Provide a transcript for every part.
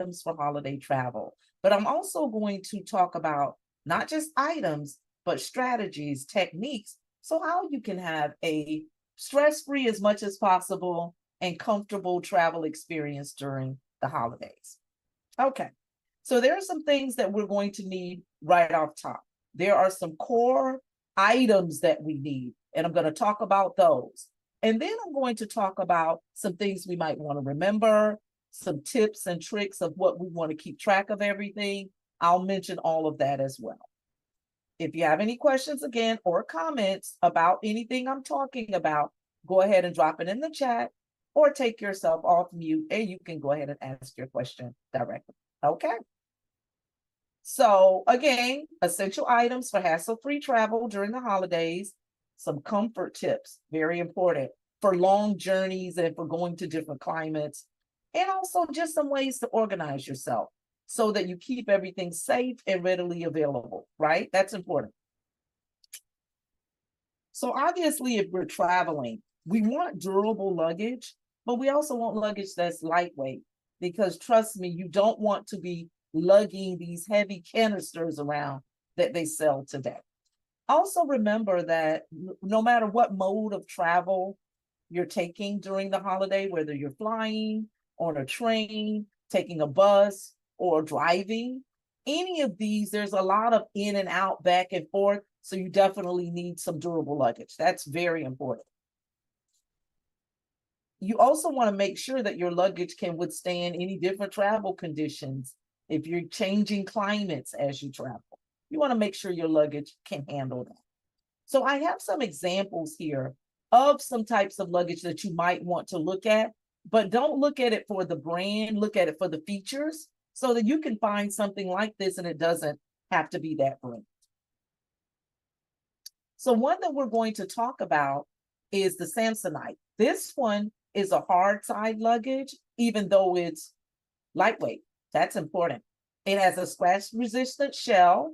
items for holiday travel. But I'm also going to talk about not just items, but strategies, techniques, so how you can have a stress-free as much as possible and comfortable travel experience during the holidays. Okay, so there are some things that we're going to need right off top. There are some core items that we need, and I'm going to talk about those. And then I'm going to talk about some things we might want to remember, some tips and tricks of what we want to keep track of everything. I'll mention all of that as well. If you have any questions again or comments about anything I'm talking about, go ahead and drop it in the chat or take yourself off mute and you can go ahead and ask your question directly. Okay. So again, essential items for hassle-free travel during the holidays, some comfort tips, very important for long journeys and for going to different climates, and also just some ways to organize yourself so that you keep everything safe and readily available, right? That's important. So obviously, if we're traveling, we want durable luggage, but we also want luggage that's lightweight because trust me, you don't want to be lugging these heavy canisters around that they sell today. Also remember that no matter what mode of travel you're taking during the holiday, whether you're flying, on a train, taking a bus, or driving, any of these, there's a lot of in and out, back and forth. So you definitely need some durable luggage. That's very important. You also want to make sure that your luggage can withstand any different travel conditions. If you're changing climates as you travel, you want to make sure your luggage can handle that. So I have some examples here of some types of luggage that you might want to look at, but don't look at it for the brand, look at it for the features so that you can find something like this and it doesn't have to be that brand. So one that we're going to talk about is the Samsonite. This one is a hard side luggage, even though it's lightweight. That's important. It has a scratch resistant shell.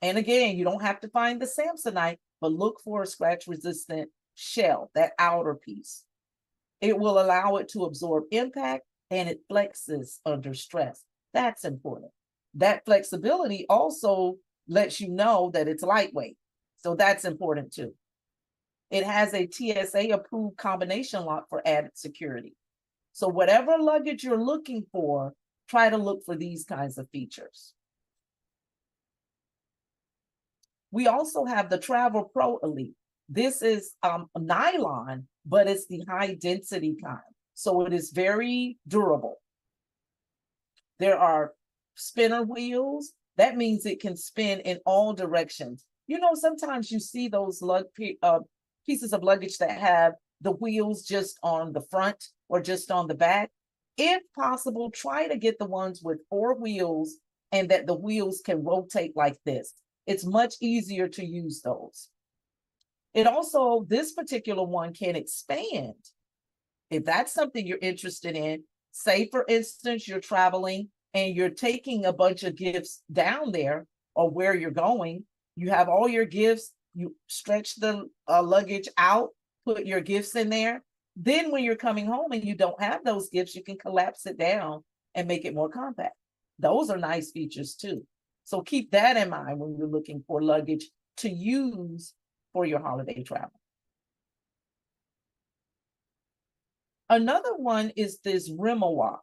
And again, you don't have to find the Samsonite, but look for a scratch resistant shell, that outer piece. It will allow it to absorb impact and it flexes under stress. That's important. That flexibility also lets you know that it's lightweight. So that's important too. It has a TSA approved combination lock for added security. So whatever luggage you're looking for, try to look for these kinds of features. We also have the Travel Pro Elite. This is nylon, but it's the high density kind. So it is very durable. There are spinner wheels. That means it can spin in all directions. You know, sometimes you see those pieces of luggage that have the wheels just on the front or just on the back. If possible, try to get the ones with 4 wheels and that the wheels can rotate like this. It's much easier to use those. It also, this particular one can expand. If that's something you're interested in, say for instance, you're traveling and you're taking a bunch of gifts down there or where you're going, you have all your gifts, you stretch the luggage out, put your gifts in there. Then when you're coming home and you don't have those gifts, you can collapse it down and make it more compact. Those are nice features too. So keep that in mind when you're looking for luggage to use for your holiday travel. Another one is this Rimowa.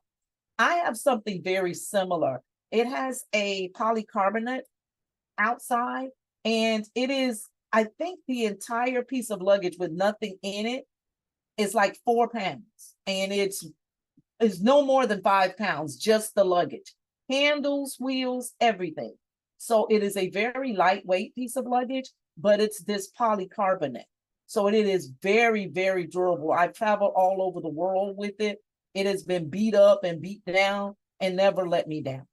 I have something very similar. It has a polycarbonate outside, and it is, I think the entire piece of luggage with nothing in it is like 4 pounds, and it's no more than 5 pounds, just the luggage, handles, wheels, everything. So it is a very lightweight piece of luggage, but it's this polycarbonate. So it is very, very durable. I've traveled all over the world with it. It has been beat up and beat down and never let me down.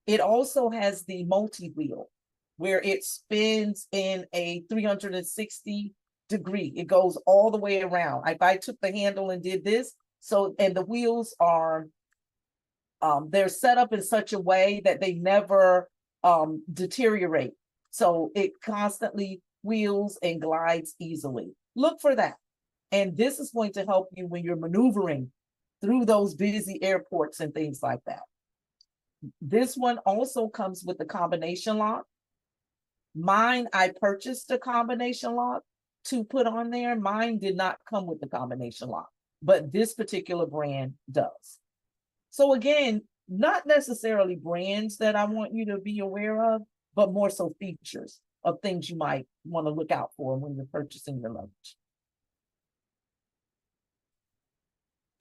It also has the multi-wheel where it spins in a 360 degree. It goes all the way around. If I took the handle and did this, so, and the wheels are, they're set up in such a way that they never deteriorate. So it constantly wheels and glides easily. Look for that. And this is going to help you when you're maneuvering through those busy airports and things like that. This one also comes with the combination lock. Mine, I purchased a combination lock to put on there. Mine did not come with the combination lock, but this particular brand does. So again, not necessarily brands that I want you to be aware of, but more so features of things you might want to look out for when you're purchasing your luggage.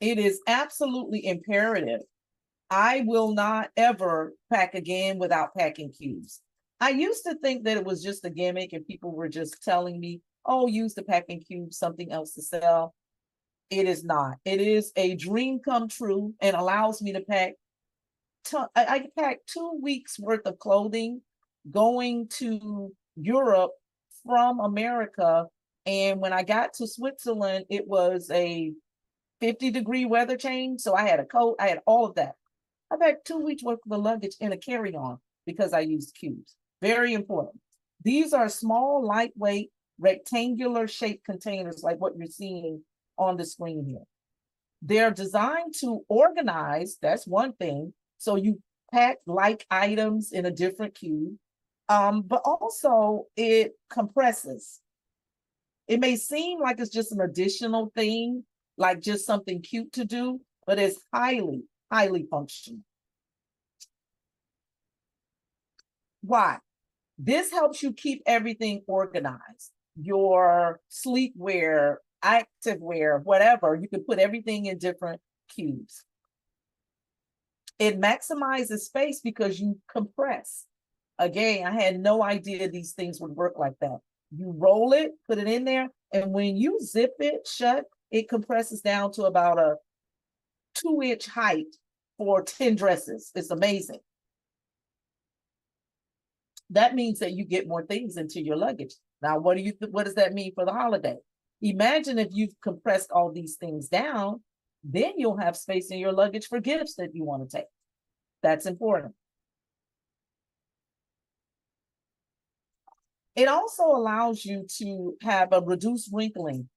It is absolutely imperative. I will not ever pack again without packing cubes. I used to think that it was just a gimmick and people were just telling me, oh, use the packing cube, something else to sell. It is not. It is a dream come true and allows me to pack. I packed 2 weeks worth of clothing going to Europe from America. And when I got to Switzerland, it was a 50-degree weather change. So I had a coat, I had all of that. I packed 2 weeks worth of luggage in a carry-on because I used cubes. Very important. These are small, lightweight, rectangular shaped containers like what you're seeing on the screen here. They're designed to organize, that's one thing. So you pack like items in a different cube, but also it compresses. It may seem like it's just an additional thing, like just something cute to do, but it's highly, highly functional. Why? This helps you keep everything organized. Your sleepwear, activewear, whatever, you can put everything in different cubes. It maximizes space because you compress. Again, I had no idea these things would work like that. You roll it, put it in there, and when you zip it shut, it compresses down to about a 2-inch height for 10 dresses. It's amazing. That means that you get more things into your luggage. Now, what does that mean for the holiday? Imagine if you've compressed all these things down, then you'll have space in your luggage for gifts that you want to take. That's important. It also allows you to have a reduced wrinkling.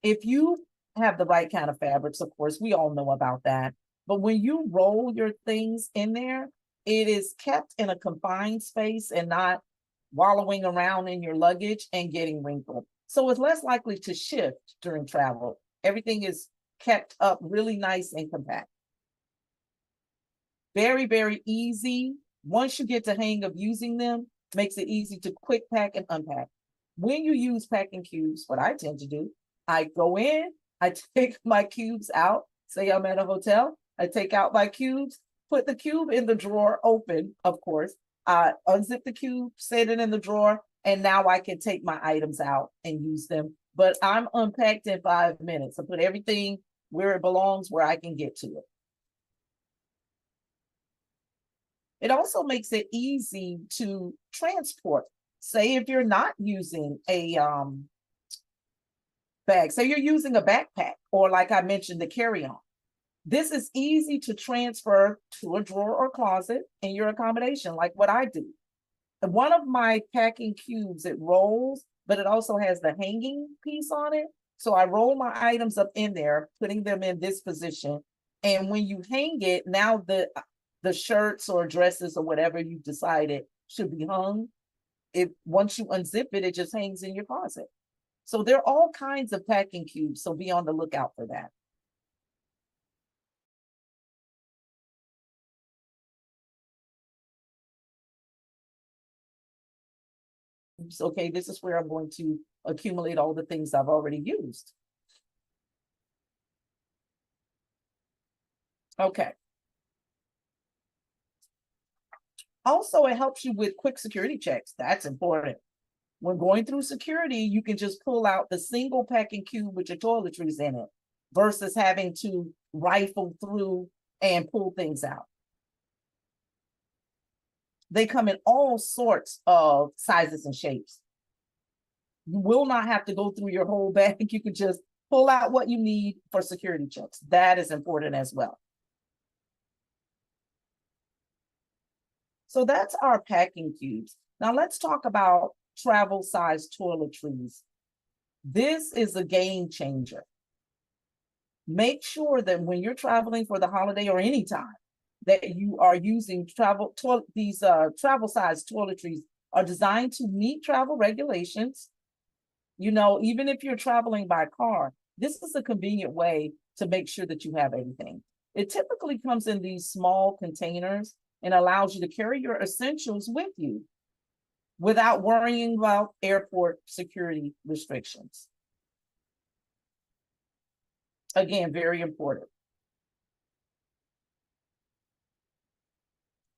If you have the right kind of fabrics, of course, we all know about that. But when you roll your things in there, it is kept in a confined space and not wallowing around in your luggage and getting wrinkled. So it's less likely to shift during travel. Everything is kept up really nice and compact. Very, very easy. Once you get the hang of using them, makes it easy to quick pack and unpack. When you use packing cubes, what I tend to do, I go in, I take my cubes out. Say I'm at a hotel, I take out my cubes, put the cube in the drawer open, of course. I unzip the cube, set it in the drawer, and now I can take my items out and use them. But I'm unpacked in 5 minutes. I put everything where it belongs, where I can get to it. It also makes it easy to transport. Say if you're not using a bag, say you're using a backpack, or like I mentioned, the carry-on. This is easy to transfer to a drawer or closet in your accommodation, like what I do. And one of my packing cubes, it rolls, but it also has the hanging piece on it. So I roll my items up in there, putting them in this position. And when you hang it, now the shirts or dresses or whatever you decided should be hung. Once you unzip it, it just hangs in your closet. So there are all kinds of packing cubes. So be on the lookout for that. Okay, this is where I'm going to accumulate all the things I've already used. Okay. Also, it helps you with quick security checks. That's important. When going through security, you can just pull out the single packing cube with your toiletries in it versus having to rifle through and pull things out. They come in all sorts of sizes and shapes. You will not have to go through your whole bag. You can just pull out what you need for security checks. That is important as well. So that's our packing cubes. Now let's talk about travel size toiletries. This is a game changer. Make sure that when you're traveling for the holiday or anytime, that you are using these travel size toiletries are designed to meet travel regulations. You know, even if you're traveling by car, this is a convenient way to make sure that you have everything. It typically comes in these small containers and allows you to carry your essentials with you without worrying about airport security restrictions. Again, very important.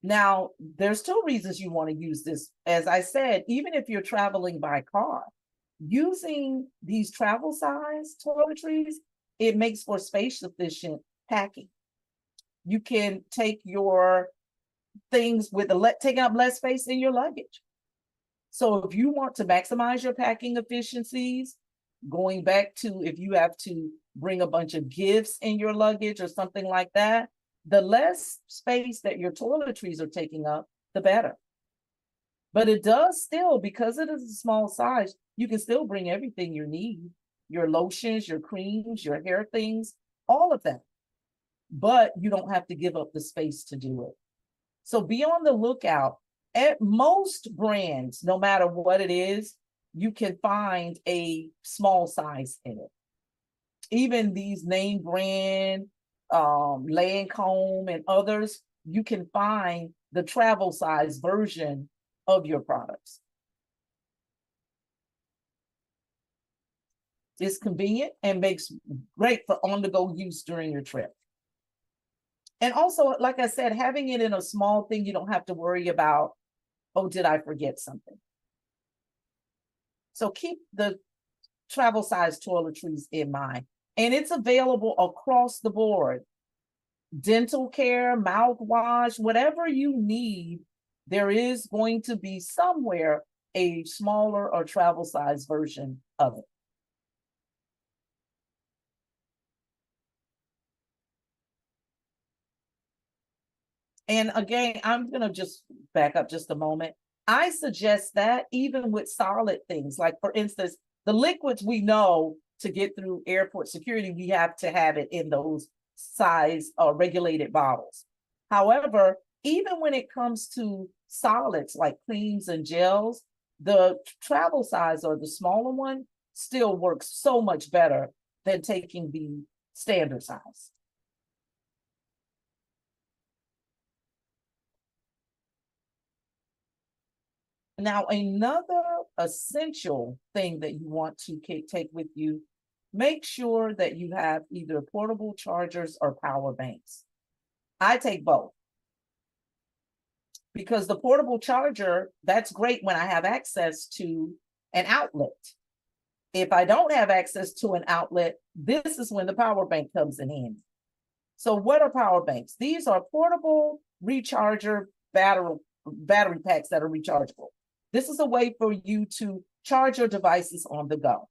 Now, there's two reasons you want to use this. As I said, even if you're traveling by car, using these travel size toiletries, it makes for space efficient packing. You can take your things with taking up less space in your luggage. So if you want to maximize your packing efficiencies, going back to if you have to bring a bunch of gifts in your luggage or something like that, the less space that your toiletries are taking up, the better. But it does still, because it is a small size, you can still bring everything you need, your lotions, your creams, your hair things, all of that. But you don't have to give up the space to do it. So be on the lookout. At most brands, no matter what it is, you can find a small size in it. Even these name brand, Lancome and others, you can find the travel size version of your products. It's convenient and makes great for on-the-go use during your trip. And also, like I said, having it in a small thing, you don't have to worry about, oh, did I forget something? So keep the travel size toiletries in mind. And it's available across the board. Dental care, mouthwash, whatever you need, there is going to be somewhere a smaller or travel size version of it. And again, I'm going to just back up just a moment. I suggest that even with solid things, like for instance, the liquids, we know to get through airport security, we have to have it in those size regulated bottles. However, even when it comes to solids like creams and gels, the travel size or the smaller one still works so much better than taking the standard size. Now, another essential thing that you want to take with you, make sure that you have either portable chargers or power banks. I take both because the portable charger, that's great when I have access to an outlet. If I don't have access to an outlet, this is when the power bank comes in handy. So what are power banks? These are portable recharger battery packs that are rechargeable. This is a way for you to charge your devices on the go.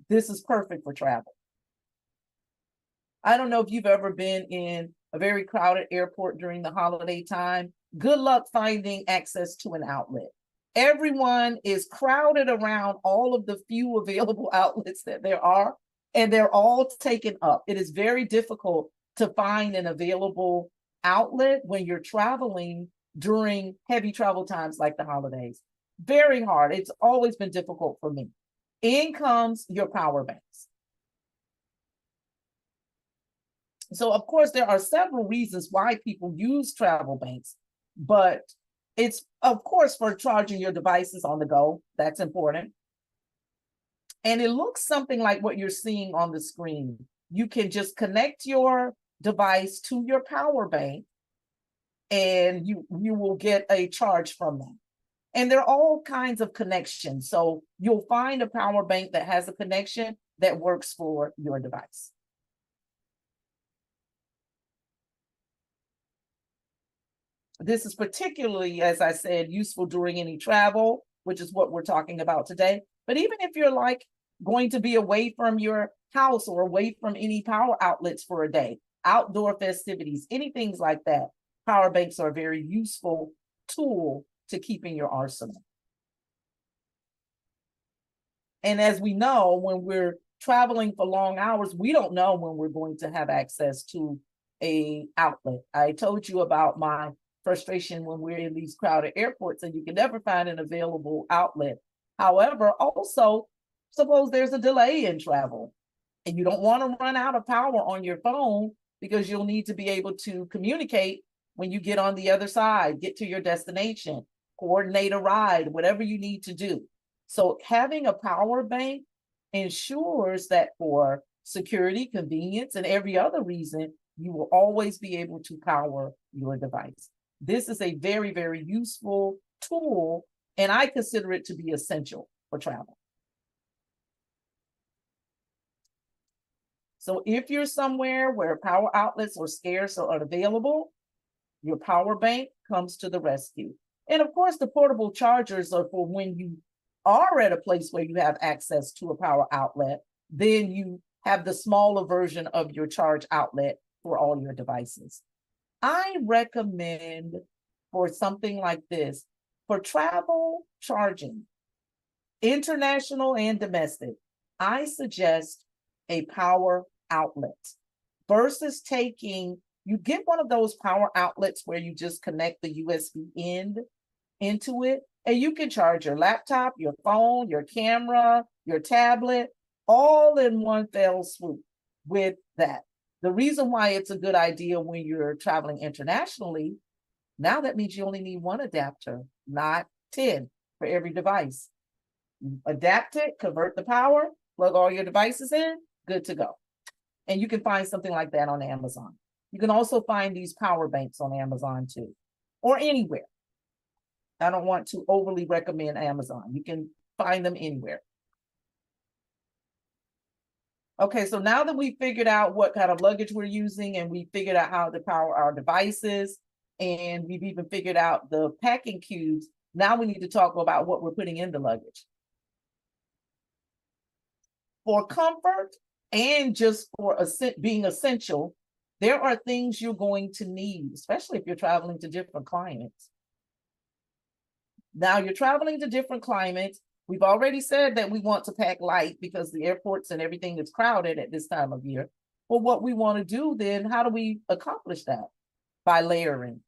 This is perfect for travel. I don't know if you've ever been in a very crowded airport during the holiday time. Good luck finding access to an outlet. Everyone is crowded around all of the few available outlets that there are, and they're all taken up. It is very difficult to find an available outlet when you're traveling during heavy travel times like the holidays. Very hard. It's always been difficult for me. In comes your power banks. So, of course, there are several reasons why people use travel banks, but it's, of course, for charging your devices on the go. That's important. And it looks something like what you're seeing on the screen. You can just connect your device to your power bank, and you will get a charge from them. And there are all kinds of connections. So you'll find a power bank that has a connection that works for your device. This is particularly, as I said, useful during any travel, which is what we're talking about today. But even if you're like going to be away from your house or away from any power outlets for a day, outdoor festivities, anything like that, power banks are a very useful tool to keep in your arsenal. And as we know, when we're traveling for long hours, we don't know when we're going to have access to a outlet. I told you about my frustration when we're in these crowded airports and you can never find an available outlet. However, also, suppose there's a delay in travel and you don't want to run out of power on your phone because you'll need to be able to communicate when you get on the other side, get to your destination, coordinate a ride, whatever you need to do. So having a power bank ensures that for security, convenience, and every other reason, you will always be able to power your device. This is a very, very useful tool, and I consider it to be essential for travel. So if you're somewhere where power outlets are scarce or unavailable, your power bank comes to the rescue. And of course, the portable chargers are for when you are at a place where you have access to a power outlet, then you have the smaller version of your charge outlet for all your devices. I recommend for something like this, for travel charging, international and domestic, I suggest a power outlet versus you get one of those power outlets where you just connect the USB end into it, and you can charge your laptop, your phone, your camera, your tablet, all in one fell swoop with that. The reason why it's a good idea when you're traveling internationally, now that means you only need one adapter, not 10 for every device. Adapt it, convert the power, plug all your devices in, good to go. And you can find something like that on Amazon. You can also find these power banks on Amazon too, or anywhere. I don't want to overly recommend Amazon. You can find them anywhere. Okay, so now that we figured out what kind of luggage we're using and we figured out how to power our devices, and we've even figured out the packing cubes, now we need to talk about what we're putting in the luggage. For comfort and just for being essential, there are things you're going to need, especially if you're traveling to different climates. Now you're traveling to different climates. We've already said that we want to pack light because the airports and everything is crowded at this time of year. Well, what we want to do then, how do we accomplish that? By layering.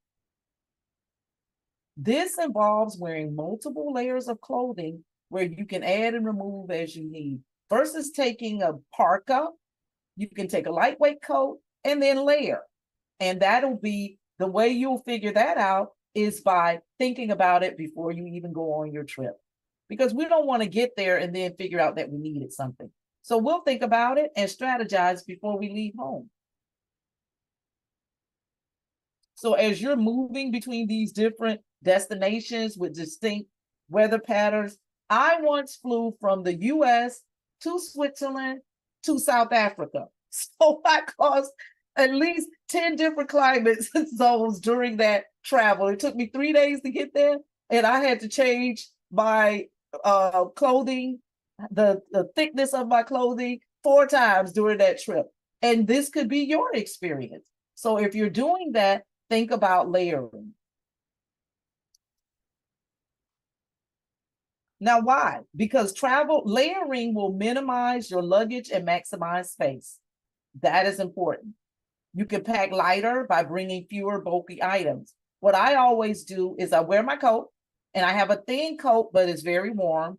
This involves wearing multiple layers of clothing where you can add and remove as you need. Versus taking a parka, you can take a lightweight coat and then layer. And that'll be the way you'll figure that out is by thinking about it before you even go on your trip. Because we don't want to get there and then figure out that we needed something. So we'll think about it and strategize before we leave home. So as you're moving between these different destinations with distinct weather patterns, I once flew from the US to Switzerland to South Africa. So I caused at least 10 different climate zones during that travel. It took me 3 days to get there, and I had to change my clothing, the thickness of my clothing 4 times during that trip. And this could be your experience. So if you're doing that, think about layering. Now, why? Because layering will minimize your luggage and maximize space. That is important. You can pack lighter by bringing fewer bulky items. What I always do is I wear my coat, and I have a thin coat, but it's very warm.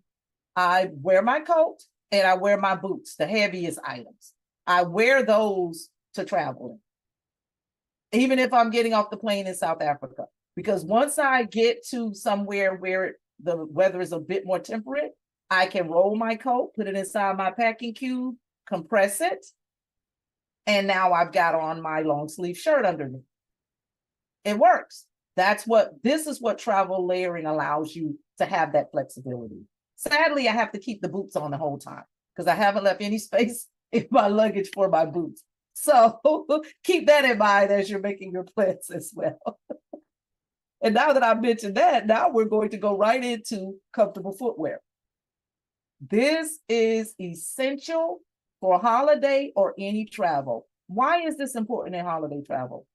I wear my coat and I wear my boots, the heaviest items. I wear those to travel, even if I'm getting off the plane in South Africa. Because once I get to somewhere where the weather is a bit more temperate, I can roll my coat, put it inside my packing cube, compress it, and now I've got on my long sleeve shirt underneath. It works. This is what travel layering allows you to have that flexibility. Sadly, I have to keep the boots on the whole time because I haven't left any space in my luggage for my boots. So keep that in mind as you're making your plans as well. And now that I've mentioned that, now we're going to go right into comfortable footwear. This is essential for holiday or any travel. Why is this important in holiday travel?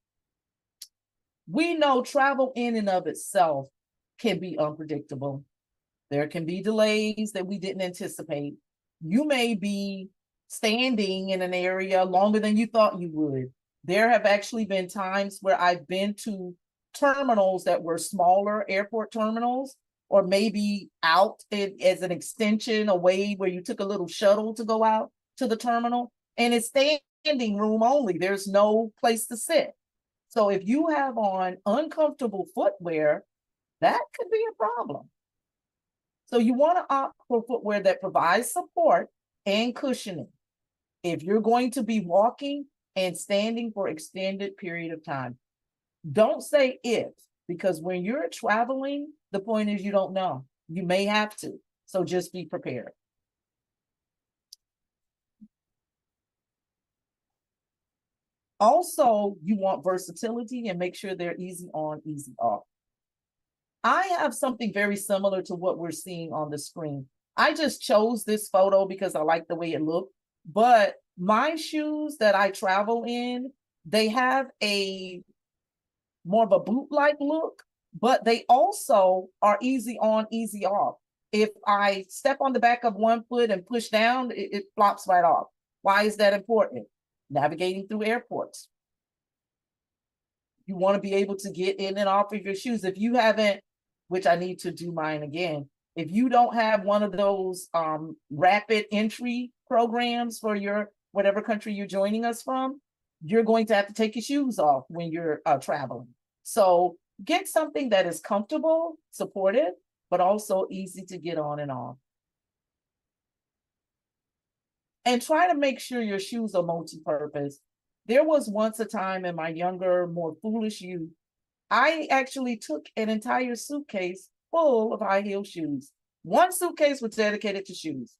We know travel in and of itself can be unpredictable. There can be delays that we didn't anticipate. You may be standing in an area longer than you thought you would. There have actually been times where I've been to terminals that were smaller airport terminals, or maybe out as an extension away where you took a little shuttle to go out to the terminal, and it's standing room only. There's no place to sit. So if you have on uncomfortable footwear, that could be a problem. So you want to opt for footwear that provides support and cushioning if you're going to be walking and standing for extended period of time. Don't say if, because when you're traveling, the point is you don't know. You may have to. So just be prepared. Also, you want versatility and make sure they're easy on, easy off. I have something very similar to what we're seeing on the screen. I just chose this photo because I like the way it looked, but my shoes that I travel in, they have a more of a boot-like look, but they also are easy on, easy off. If I step on the back of one foot and push down, it flops right off. Why is that important? Navigating through airports. You want to be able to get in and off of your shoes. If you haven't, which I need to do mine again, if you don't have one of those rapid entry programs for your whatever country you're joining us from, you're going to have to take your shoes off when you're traveling. So get something that is comfortable, supportive, but also easy to get on and off. And try to make sure your shoes are multi-purpose. There was once a time in my younger, more foolish youth, I actually took an entire suitcase full of high heel shoes. One suitcase was dedicated to shoes.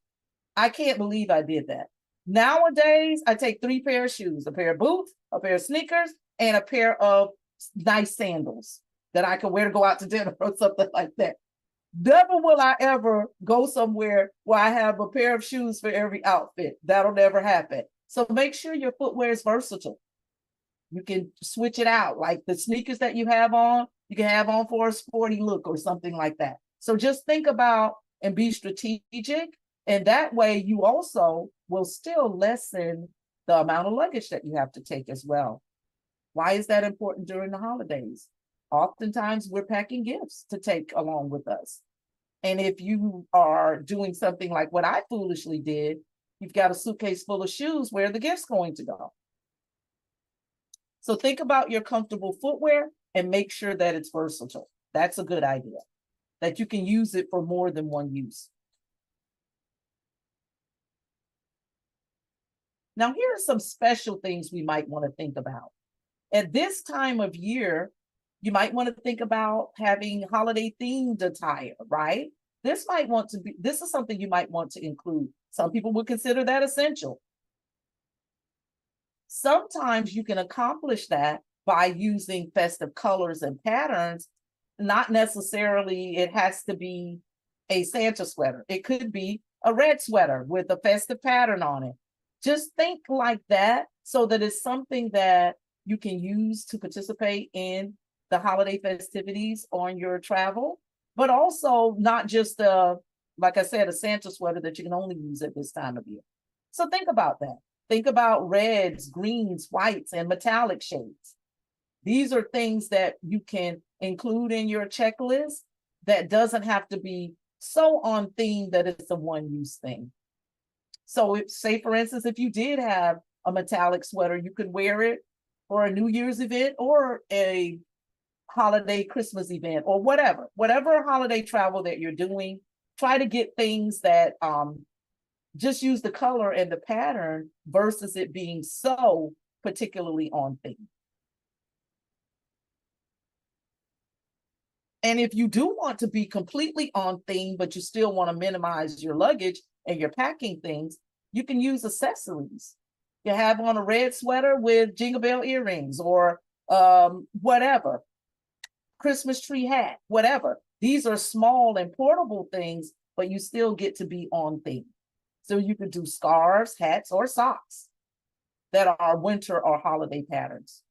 I can't believe I did that. Nowadays, I take 3 pairs of shoes, a pair of boots, a pair of sneakers, and a pair of nice sandals that I can wear to go out to dinner or something like that. Never will I ever go somewhere where I have a pair of shoes for every outfit. That'll never happen. So make sure your footwear is versatile. You can switch it out, like the sneakers that you have on, you can have on for a sporty look or something like that. So just think about and be strategic. And that way you also will still lessen the amount of luggage that you have to take as well. Why is that important during the holidays? Oftentimes we're packing gifts to take along with us. And if you are doing something like what I foolishly did, you've got a suitcase full of shoes, where are the gifts going to go? So think about your comfortable footwear and make sure that it's versatile. That's a good idea, that you can use it for more than one use. Now, here are some special things we might want to think about. At this time of year, you might want to think about having holiday themed attire, right? This is something you might want to include. Some people would consider that essential. Sometimes you can accomplish that by using festive colors and patterns. Not necessarily it has to be a Santa sweater. It could be a red sweater with a festive pattern on it. Just think like that so that it's something that you can use to participate in the holiday festivities on your travel, but also not just like I said, a Santa sweater that you can only use at this time of year. So think about that. Think about reds, greens, whites, and metallic shades. These are things that you can include in your checklist that doesn't have to be so on theme that it's a one-use thing. So if, say, for instance, if you did have a metallic sweater, you could wear it for a New Year's event or a holiday Christmas event or whatever holiday travel that you're doing. Try to get things that just use the color and the pattern versus it being so particularly on theme. And if you do want to be completely on theme, but you still want to minimize your luggage and your packing things, you can use accessories. You have on a red sweater with jingle bell earrings or whatever, Christmas tree hat, whatever. These are small and portable things, but you still get to be on theme. So you could do scarves, hats, or socks that are winter or holiday patterns.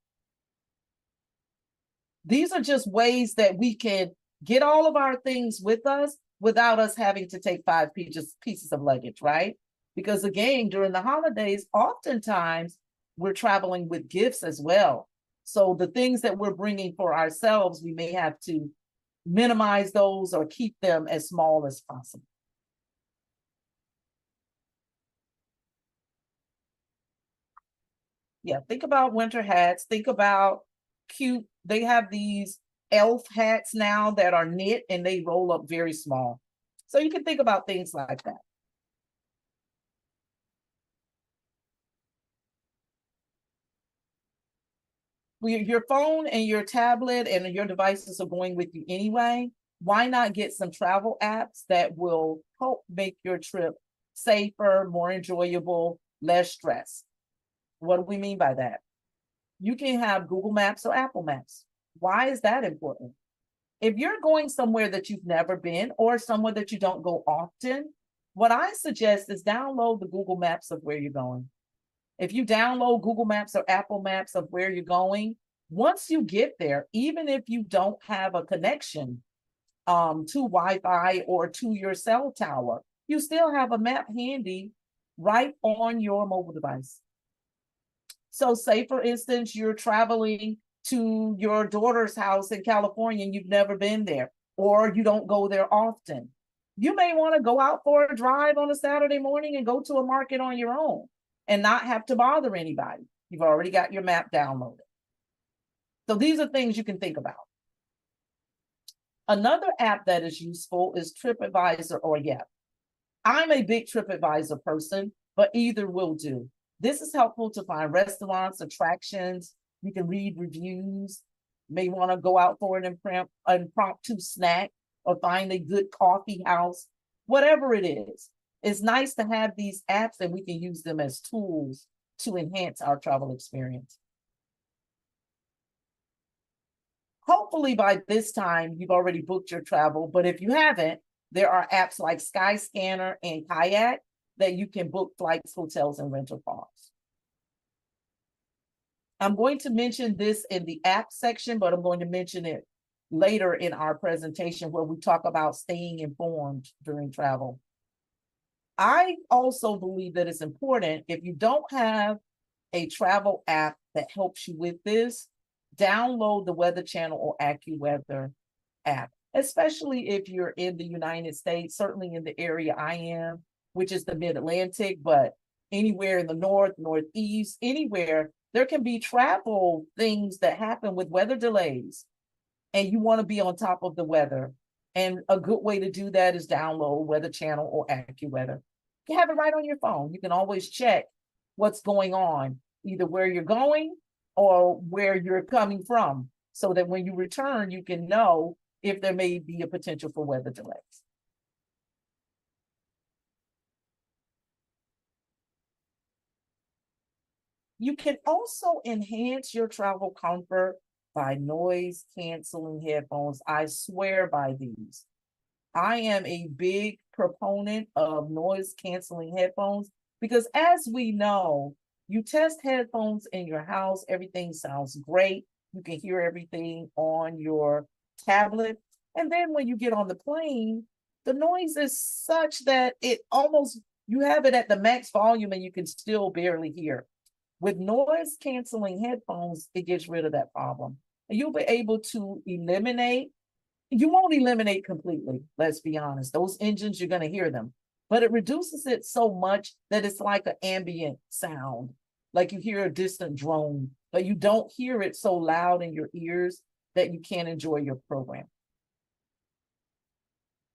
These are just ways that we can get all of our things with us without us having to take 5 pieces of luggage, right? Because again, during the holidays, oftentimes we're traveling with gifts as well. So the things that we're bringing for ourselves, we may have to minimize those or keep them as small as possible. Yeah, think about winter hats. Think about cute, they have these elf hats now that are knit and they roll up very small. So you can think about things like that. Your phone and your tablet and your devices are going with you anyway. Why not get some travel apps that will help make your trip safer, more enjoyable, less stress? What do we mean by that? You can have Google Maps or Apple Maps. Why is that important? If you're going somewhere that you've never been or somewhere that you don't go often, what I suggest is download the Google Maps of where you're going. If you download Google Maps or Apple Maps of where you're going, once you get there, even if you don't have a connection to Wi-Fi or to your cell tower, you still have a map handy right on your mobile device. So say, for instance, you're traveling to your daughter's house in California and you've never been there, or you don't go there often. You may want to go out for a drive on a Saturday morning and go to a market on your own and not have to bother anybody. You've already got your map downloaded. So these are things you can think about. Another app that is useful is TripAdvisor or Yelp. I'm a big TripAdvisor person, but either will do. This is helpful to find restaurants, attractions. You can read reviews. You may want to go out for an impromptu snack or find a good coffee house, whatever it is. It's nice to have these apps and we can use them as tools to enhance our travel experience. Hopefully by this time, you've already booked your travel, but if you haven't, there are apps like Skyscanner and Kayak that you can book flights, hotels, and rental cars. I'm going to mention this in the app section, but I'm going to mention it later in our presentation where we talk about staying informed during travel. I also believe that it's important, if you don't have a travel app that helps you with this, download the Weather Channel or AccuWeather app, especially if you're in the United States, certainly in the area I am, which is the Mid-Atlantic, but anywhere in the North, Northeast, anywhere, there can be travel things that happen with weather delays, and you want to be on top of the weather. And a good way to do that is download Weather Channel or AccuWeather. You have it right on your phone. You can always check what's going on, either where you're going or where you're coming from, so that when you return, you can know if there may be a potential for weather delays. You can also enhance your travel comfort by noise canceling headphones. I swear by these. I am a big proponent of noise canceling headphones because, as we know, you test headphones in your house, everything sounds great. You can hear everything on your tablet. And then when you get on the plane, the noise is such that it almost, you have it at the max volume and you can still barely hear. With noise canceling headphones, it gets rid of that problem. And you'll be able to eliminate, you won't eliminate completely, let's be honest. Those engines, you're going to hear them, but it reduces it so much that it's like an ambient sound, like you hear a distant drone, but you don't hear it so loud in your ears that you can't enjoy your program.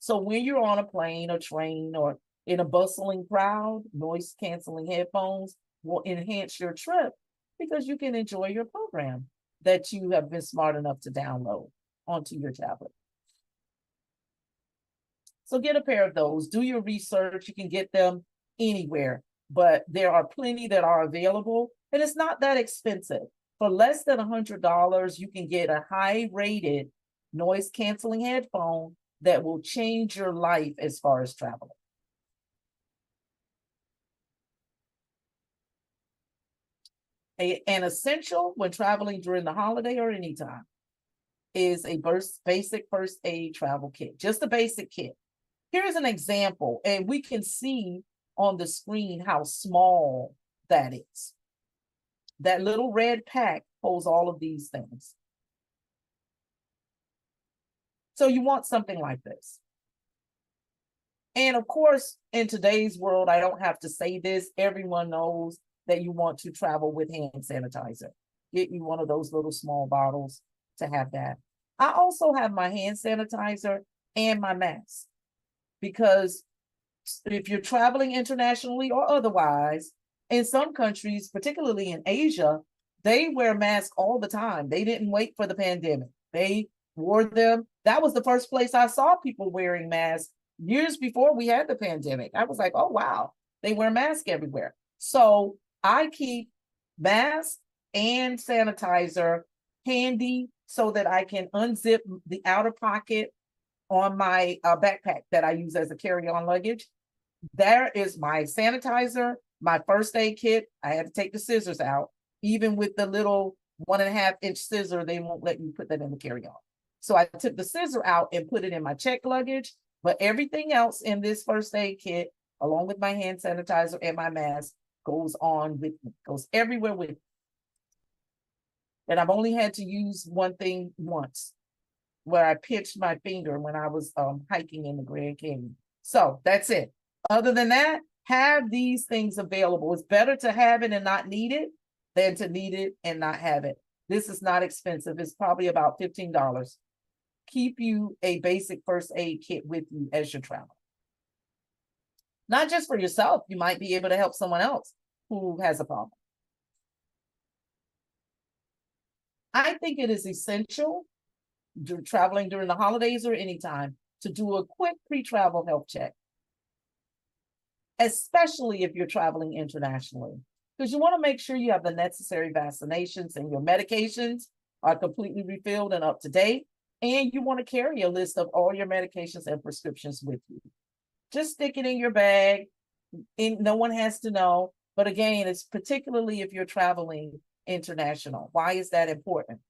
So when you're on a plane or train or in a bustling crowd, noise canceling headphones will enhance your trip because you can enjoy your program that you have been smart enough to download onto your tablet. So get a pair of those, do your research. You can get them anywhere, but there are plenty that are available and it's not that expensive. For less than $100, you can get a high-rated noise canceling headphone that will change your life as far as traveling. An essential when traveling during the holiday or anytime is a basic first aid travel kit, just a basic kit. Here's an example, and we can see on the screen how small that is. That little red pack holds all of these things. So you want something like this. And of course, in today's world, I don't have to say this. Everyone knows that you want to travel with hand sanitizer. Get you one of those little small bottles to have that. I also have my hand sanitizer and my mask, because if you're traveling internationally or otherwise, in some countries, particularly in Asia, they wear masks all the time. They didn't wait for the pandemic. They wore them. That was the first place I saw people wearing masks years before we had the pandemic. I was like, oh, wow, they wear masks everywhere. So I keep masks and sanitizer handy so that I can unzip the outer pocket on my backpack that I use as a carry-on luggage. There is my sanitizer, my first aid kit. I had to take the scissors out. Even with the little 1.5-inch scissor, they won't let you put that in the carry-on. So I took the scissor out and put it in my checked luggage, but everything else in this first aid kit, along with my hand sanitizer and my mask, goes on with me, goes everywhere with me. And I've only had to use one thing once, where I pinched my finger when I was hiking in the Grand Canyon. So that's it. Other than that, have these things available. It's better to have it and not need it than to need it and not have it. This is not expensive. It's probably about $15. Keep you a basic first aid kit with you as you travel. Not just for yourself, you might be able to help someone else who has a problem. I think it is essential, traveling during the holidays or anytime, to do a quick pre-travel health check, especially if you're traveling internationally, because you want to make sure you have the necessary vaccinations and your medications are completely refilled and up to date. And you want to carry a list of all your medications and prescriptions with you. Just stick it in your bag. And no one has to know. But again, it's particularly if you're traveling international. Why is that important?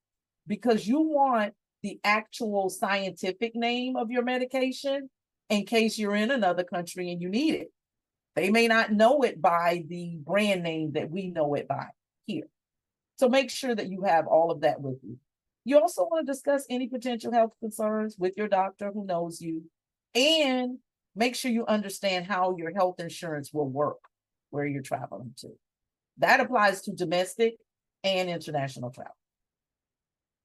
Because you want the actual scientific name of your medication in case you're in another country and you need it. They may not know it by the brand name that we know it by here. So make sure that you have all of that with you. You also want to discuss any potential health concerns with your doctor who knows you, and make sure you understand how your health insurance will work where you're traveling to. That applies to domestic and international travel.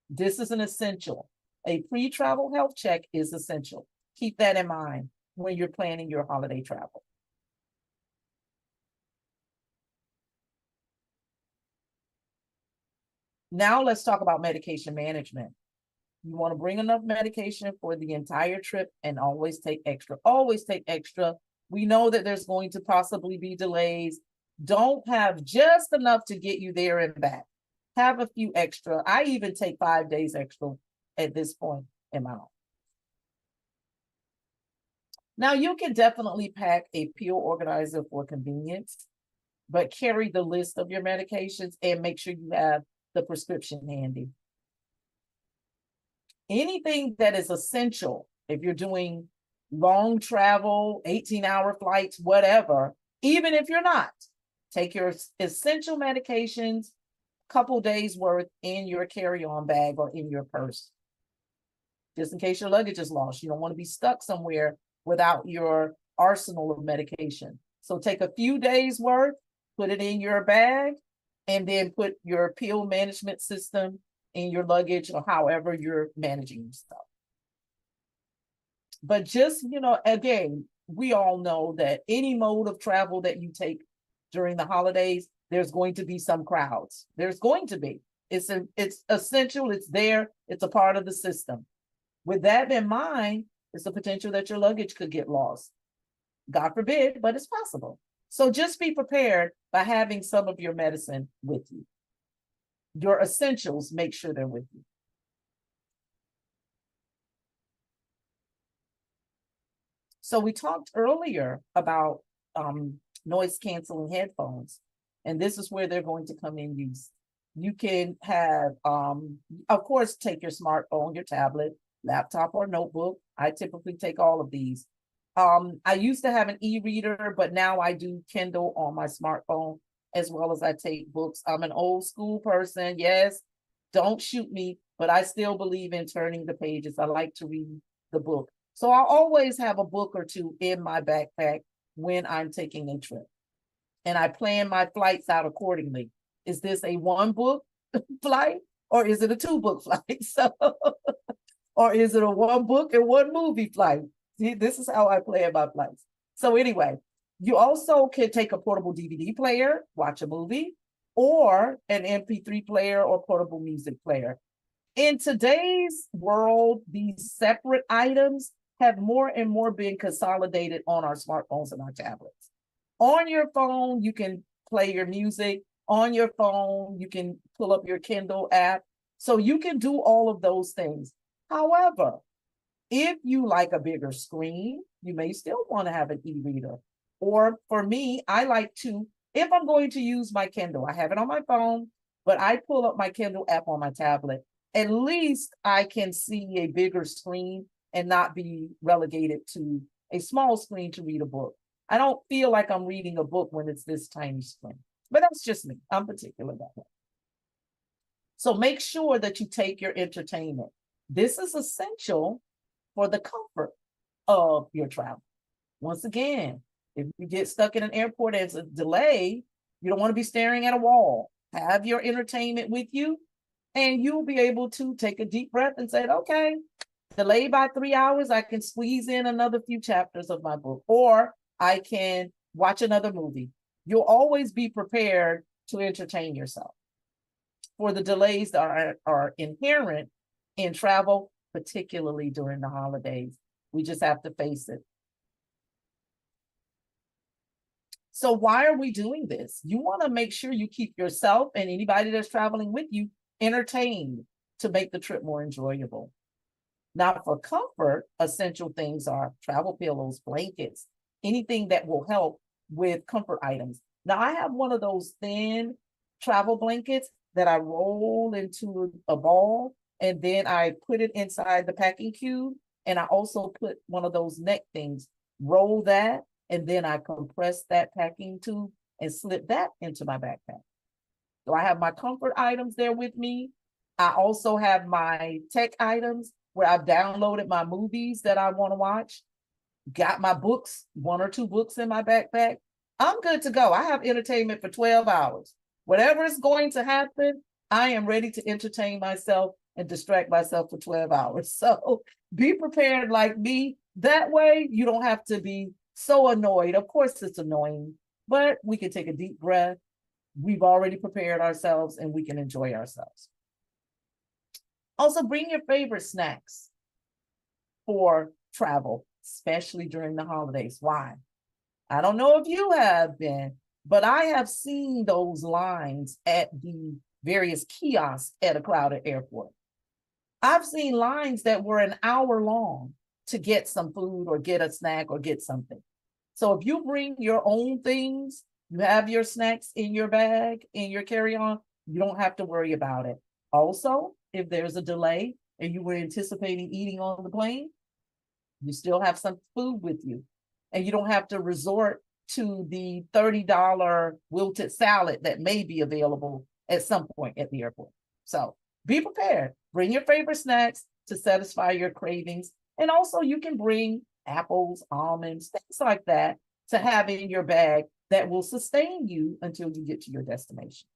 This is an essential. A pre-travel health check is essential. Keep that in mind when you're planning your holiday travel. Now let's talk about medication management. You want to bring enough medication for the entire trip and always take extra. Always take extra. We know that there's going to possibly be delays. Don't have just enough to get you there and back. Have a few extra. I even take 5 days extra at this point in my life. Now, you can definitely pack a pill organizer for convenience, but carry the list of your medications and make sure you have the prescription handy. Anything that is essential, if you're doing long travel, 18-hour flights, whatever, even if you're not, take your essential medications, couple days worth in your carry-on bag or in your purse, just in case your luggage is lost. You don't want to be stuck somewhere without your arsenal of medication. So take a few days worth, put it in your bag, and then put your pill management system in your luggage or however you're managing your stuff. But just, again, we all know that any mode of travel that you take during the holidays, there's going to be some crowds. There's going to be. It's essential. It's there. It's a part of the system. With that in mind, it's the potential that your luggage could get lost. God forbid, but it's possible. So just be prepared by having some of your medicine with you. Your essentials, make sure they're with you. So we talked earlier about noise canceling headphones, and this is where they're going to come in use. You can have, of course, take your smartphone, your tablet, laptop, or notebook. I typically take all of these. I used to have an e-reader, but now I do Kindle on my smartphone. as well as I take books. I'm an old school person. Yes, don't shoot me, but I still believe in turning the pages. I like to read the book. So I always have a book or two in my backpack when I'm taking a trip. And I plan my flights out accordingly. Is this a one book flight or is it a two book flight? So, or is it a one book and one movie flight? See, this is how I plan my flights. So anyway, you also can take a portable DVD player, watch a movie, or an MP3 player or portable music player. In today's world, these separate items have more and more been consolidated on our smartphones and our tablets. On your phone, you can play your music. On your phone, you can pull up your Kindle app. So you can do all of those things. However, if you like a bigger screen, you may still want to have an e-reader. Or for me, I like to, if I'm going to use my Kindle, I have it on my phone, but I pull up my Kindle app on my tablet. At least I can see a bigger screen and not be relegated to a small screen to read a book. I don't feel like I'm reading a book when it's this tiny screen, but that's just me. I'm particular that way. So make sure that you take your entertainment. This is essential for the comfort of your travel. Once again, if you get stuck in an airport and it's a delay, you don't want to be staring at a wall. Have your entertainment with you, and you'll be able to take a deep breath and say, okay, delayed by 3 hours, I can squeeze in another few chapters of my book, or I can watch another movie. You'll always be prepared to entertain yourself. For the delays that are inherent in travel, particularly during the holidays, we just have to face it. So why are we doing this? You want to make sure you keep yourself and anybody that's traveling with you entertained to make the trip more enjoyable. Now, for comfort, essential things are travel pillows, blankets, anything that will help with comfort items. Now, I have one of those thin travel blankets that I roll into a ball, and then I put it inside the packing cube, and I also put one of those neck things, roll that, and then I compress that packing tube and slip that into my backpack. So I have my comfort items there with me. I also have my tech items where I've downloaded my movies that I want to watch. Got my books, 1 or 2 books in my backpack. I'm good to go. I have entertainment for 12 hours. Whatever is going to happen, I am ready to entertain myself and distract myself for 12 hours. So be prepared like me. That way you don't have to be so annoyed. Of course it's annoying, but we can take a deep breath. We've already prepared ourselves and we can enjoy ourselves. Also, bring your favorite snacks for travel, especially during the holidays. Why? I don't know if you have been, but I have seen those lines at the various kiosks at a crowded airport. I've seen lines that were an hour long to get some food or get a snack or get something. So if you bring your own things, you have your snacks in your bag, in your carry-on, you don't have to worry about it. Also, if there's a delay and you were anticipating eating on the plane, you still have some food with you. And you don't have to resort to the $30 wilted salad that may be available at some point at the airport. So be prepared. Bring your favorite snacks to satisfy your cravings. And also you can bring apples, almonds, things like that to have in your bag that will sustain you until you get to your destination.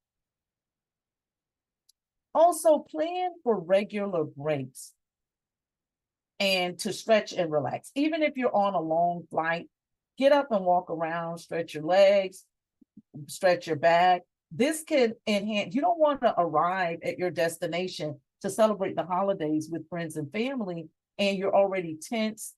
Also, plan for regular breaks and to stretch and relax. Even if you're on a long flight, get up and walk around, stretch your legs, stretch your back. This can enhance, you don't want to arrive at your destination to celebrate the holidays with friends and family, and you're already tense,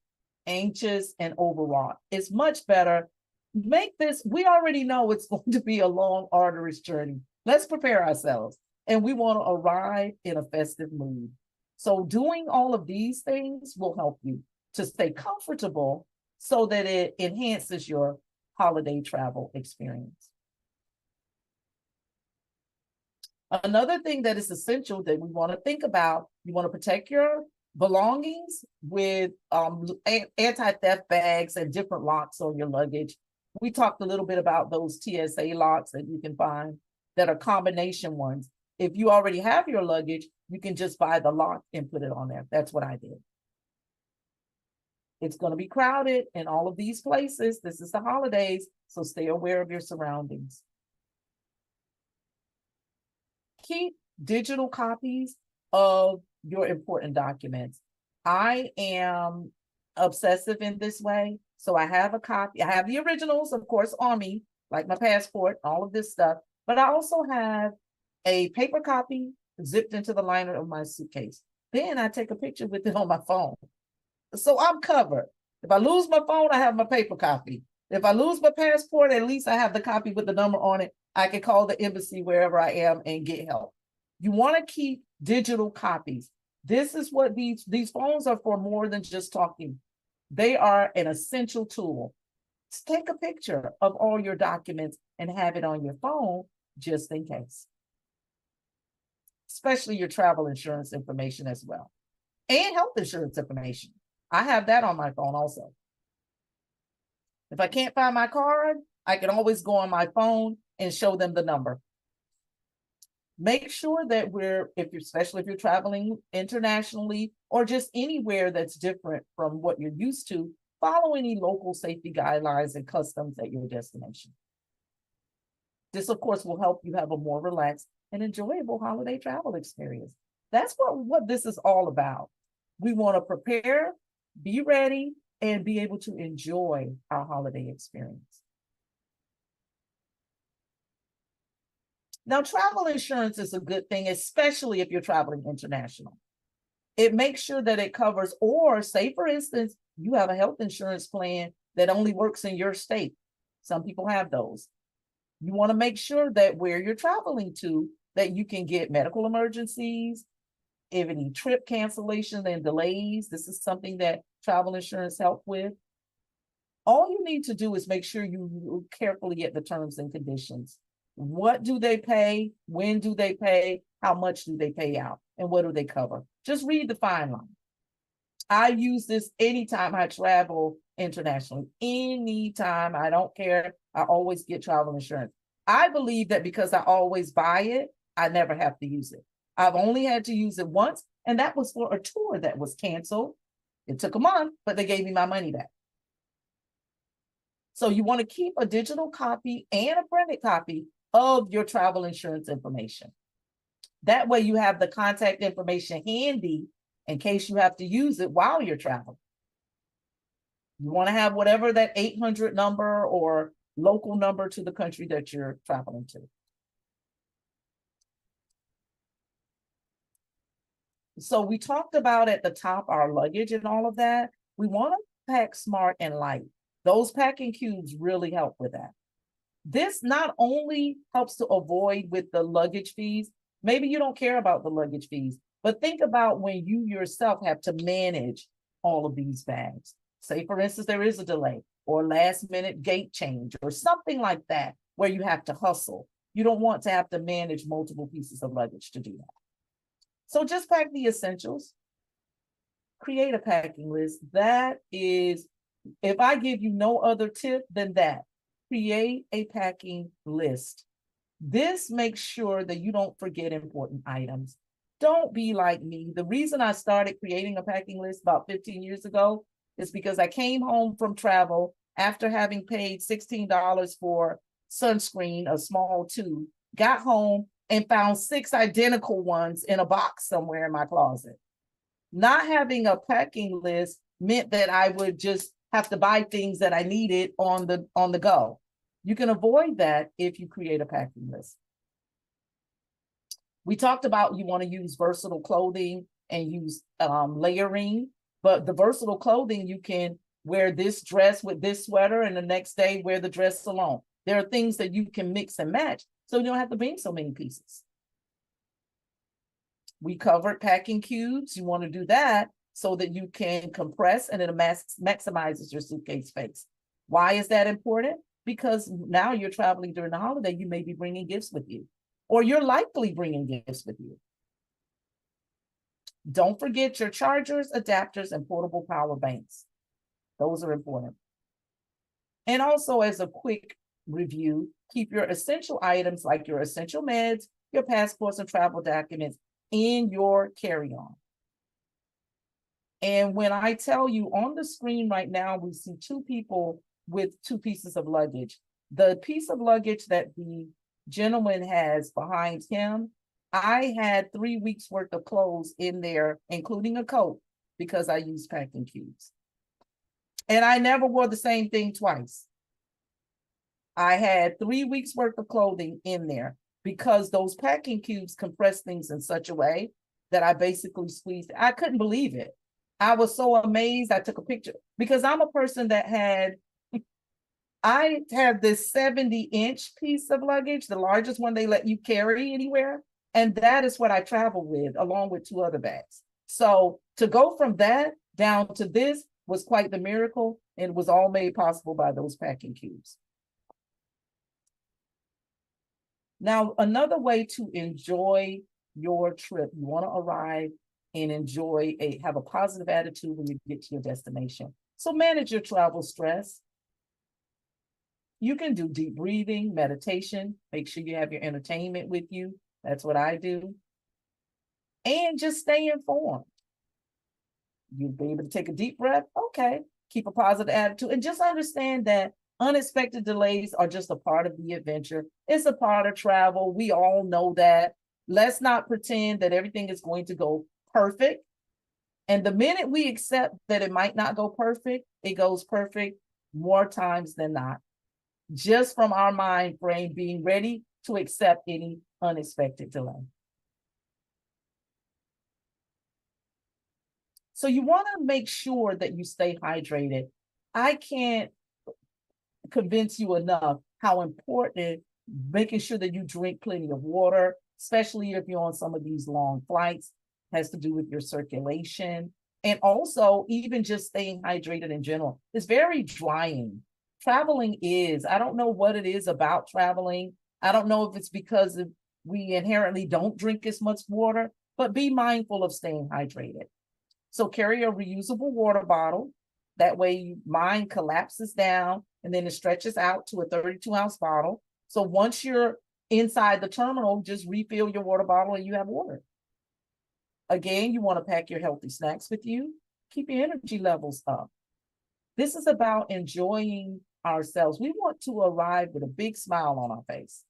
anxious, and overwrought. It's much better. Make this, we already know it's going to be a long, arduous journey. Let's prepare ourselves. And we want to arrive in a festive mood. So doing all of these things will help you to stay comfortable so that it enhances your holiday travel experience. Another thing that is essential that we want to think about, you want to protect your belongings with anti-theft bags and different locks on your luggage. We talked a little bit about those TSA locks that you can find that are combination ones. If you already have your luggage, you can just buy the lock and put it on there. That's what I did. It's going to be crowded in all of these places. This is the holidays, so stay aware of your surroundings. Keep digital copies of your important documents. I am obsessive in this way. So I have a copy. I have the originals, of course, on me, like my passport, all of this stuff. But I also have a paper copy zipped into the liner of my suitcase. Then I take a picture with it on my phone. So I'm covered. If I lose my phone, I have my paper copy. If I lose my passport, at least I have the copy with the number on it. I can call the embassy wherever I am and get help. You want to keep digital copies. This is what these phones are for, more than just talking. They are an essential tool. Take a picture of all your documents and have it on your phone just in case. Especially your travel insurance information as well. And health insurance information. I have that on my phone also. If I can't find my card, I can always go on my phone and show them the number. Make sure that especially if you're traveling internationally or just anywhere that's different from what you're used to, follow any local safety guidelines and customs at your destination. This, of course, will help you have a more relaxed and enjoyable holiday travel experience. That's what this is all about. We want to prepare, be ready, and be able to enjoy our holiday experience. Now, travel insurance is a good thing, especially if you're traveling international. It makes sure that it covers, or say, for instance, you have a health insurance plan that only works in your state. Some people have those. You want to make sure that where you're traveling to, that you can get medical emergencies, if any trip cancellations and delays. This is something that travel insurance help with. All you need to do is make sure you look carefully at the terms and conditions. What do they pay? When do they pay? How much do they pay out? And what do they cover? Just read the fine line. I use this anytime I travel internationally. Anytime, I don't care. I always get travel insurance. I believe that because I always buy it, I never have to use it. I've only had to use it once, and that was for a tour that was canceled. It took a month, but they gave me my money back. So you want to keep a digital copy and a printed copy of your travel insurance information. That way you have the contact information handy in case you have to use it while you're traveling. You want to have whatever that 800 number or local number to the country that you're traveling to. So we talked about at the top our luggage and all of that. We want to pack smart and light. Those packing cubes really help with that. This not only helps to avoid with the luggage fees, maybe you don't care about the luggage fees, but think about when you yourself have to manage all of these bags. Say, for instance, there is a delay or last minute gate change or something like that where you have to hustle. You don't want to have to manage multiple pieces of luggage to do that. So just pack the essentials. Create a packing list. That is, if I give you no other tip than that, create a packing list. This makes sure that you don't forget important items. Don't be like me. The reason I started creating a packing list about 15 years ago is because I came home from travel after having paid $16 for sunscreen, a small tube, got home and found 6 identical ones in a box somewhere in my closet. Not having a packing list meant that I would just have to buy things that I needed on the go. You can avoid that if you create a packing list. We talked about you want to use versatile clothing and use layering, but the versatile clothing, you can wear this dress with this sweater and the next day wear the dress alone. There are things that you can mix and match, so you don't have to bring so many pieces. We covered packing cubes. You want to do that so that you can compress and it maximizes your suitcase space. Why is that important? Because now you're traveling during the holiday, you may be bringing gifts with you, or you're likely bringing gifts with you. Don't forget your chargers, adapters, and portable power banks. Those are important. And also, as a quick review, keep your essential items like your essential meds, your passports, and travel documents in your carry-on. And when I tell you on the screen right now, we see two people with two pieces of luggage. The piece of luggage that the gentleman has behind him, I had 3 weeks worth of clothes in there, including a coat, because I use packing cubes. And I never wore the same thing twice. I had 3 weeks worth of clothing in there because those packing cubes compress things in such a way that I basically squeezed. I couldn't believe it. I was so amazed. I took a picture because I'm a person that I have this 70-inch piece of luggage, the largest one they let you carry anywhere. And that is what I travel with, along with 2 other bags. So to go from that down to this was quite the miracle, and it was all made possible by those packing cubes. Now, another way to enjoy your trip, you want to arrive and have a positive attitude when you get to your destination. So manage your travel stress. You can do deep breathing, meditation, make sure you have your entertainment with you. That's what I do. And just stay informed. You'll be able to take a deep breath. Okay, keep a positive attitude and just understand that unexpected delays are just a part of the adventure. It's a part of travel. We all know that. Let's not pretend that everything is going to go perfect. And the minute we accept that it might not go perfect, it goes perfect more times than not. Just from our mind frame being ready to accept any unexpected delay. So you want to make sure that you stay hydrated. I can't convince you enough how important making sure that you drink plenty of water, especially if you're on some of these long flights, has to do with your circulation. And also even just staying hydrated in general. It's very drying. Traveling I don't know what it is about traveling. I don't know if it's because we inherently don't drink as much water, but be mindful of staying hydrated. So carry a reusable water bottle. That way mine collapses down and then it stretches out to a 32-ounce bottle. So once you're inside the terminal, just refill your water bottle and you have water. Again, you want to pack your healthy snacks with you. Keep your energy levels up. This is about enjoying ourselves. We want to arrive with a big smile on our face.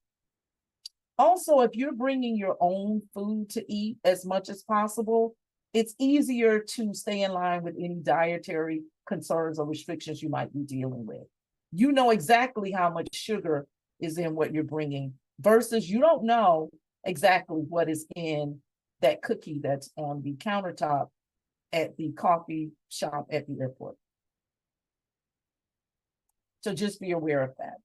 Also, if you're bringing your own food to eat as much as possible, it's easier to stay in line with any dietary concerns or restrictions you might be dealing with. You know exactly how much sugar is in what you're bringing versus you don't know exactly what is in that cookie that's on the countertop at the coffee shop at the airport. So just be aware of that.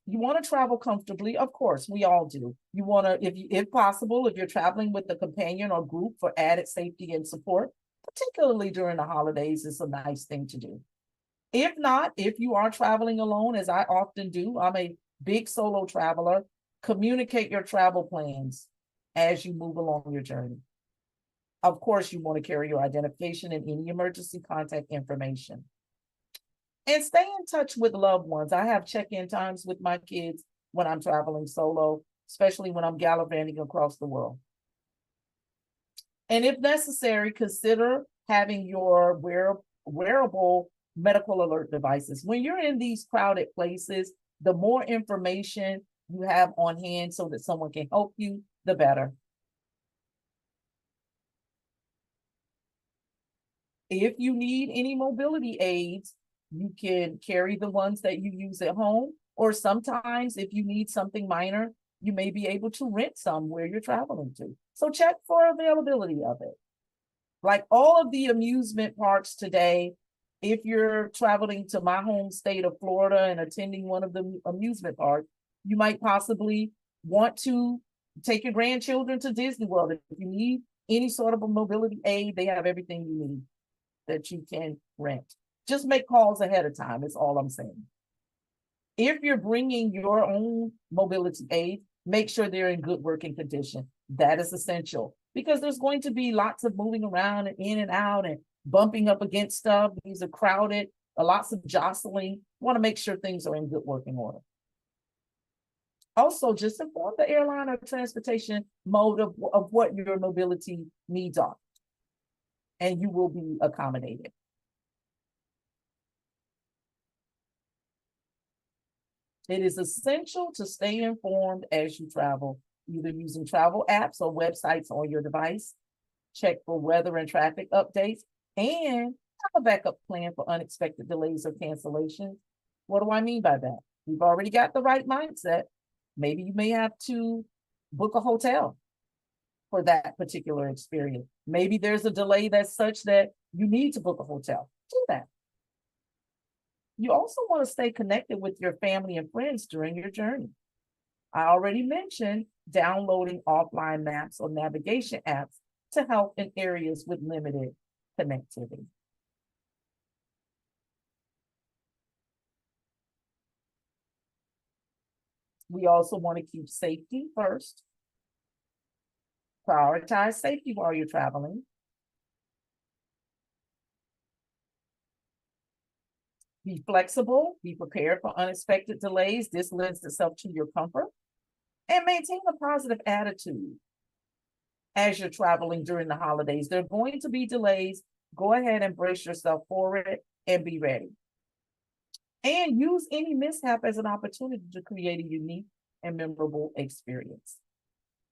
You want to travel comfortably, of course, we all do. You want to, if possible, if you're traveling with a companion or group for added safety and support, particularly during the holidays, it's a nice thing to do. If not, if you are traveling alone, as I often do, I'm a big solo traveler, communicate your travel plans as you move along your journey. Of course, you want to carry your identification and any emergency contact information. And stay in touch with loved ones. I have check-in times with my kids when I'm traveling solo, especially when I'm gallivanting across the world. And if necessary, consider having your wearable medical alert devices. When you're in these crowded places, the more information you have on hand so that someone can help you, the better. If you need any mobility aids, you can carry the ones that you use at home, or sometimes if you need something minor, you may be able to rent some where you're traveling to. So check for availability of it. Like all of the amusement parks today, if you're traveling to my home state of Florida and attending one of the amusement parks, you might possibly want to take your grandchildren to Disney World. If you need any sort of a mobility aid, they have everything you need that you can rent. Just make calls ahead of time, is all I'm saying. If you're bringing your own mobility aid, make sure they're in good working condition. That is essential because there's going to be lots of moving around and in and out, and bumping up against stuff. These are crowded, lots of jostling. Want to make sure things are in good working order. Also, just inform the airline or transportation mode of what your mobility needs are, and you will be accommodated. It is essential to stay informed as you travel, either using travel apps or websites on your device. Check for weather and traffic updates, and have a backup plan for unexpected delays or cancellations. What do I mean by that? You've already got the right mindset. Maybe you may have to book a hotel for that particular experience. Maybe there's a delay that's such that you need to book a hotel. Do that. You also want to stay connected with your family and friends during your journey. I already mentioned downloading offline maps or navigation apps to help in areas with limited connectivity. We also want to keep safety first. Prioritize safety while you're traveling. Be flexible, be prepared for unexpected delays. This lends itself to your comfort. And maintain a positive attitude as you're traveling during the holidays. There are going to be delays. Go ahead and brace yourself for it and be ready. And use any mishap as an opportunity to create a unique and memorable experience.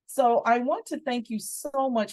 So I want to thank you so much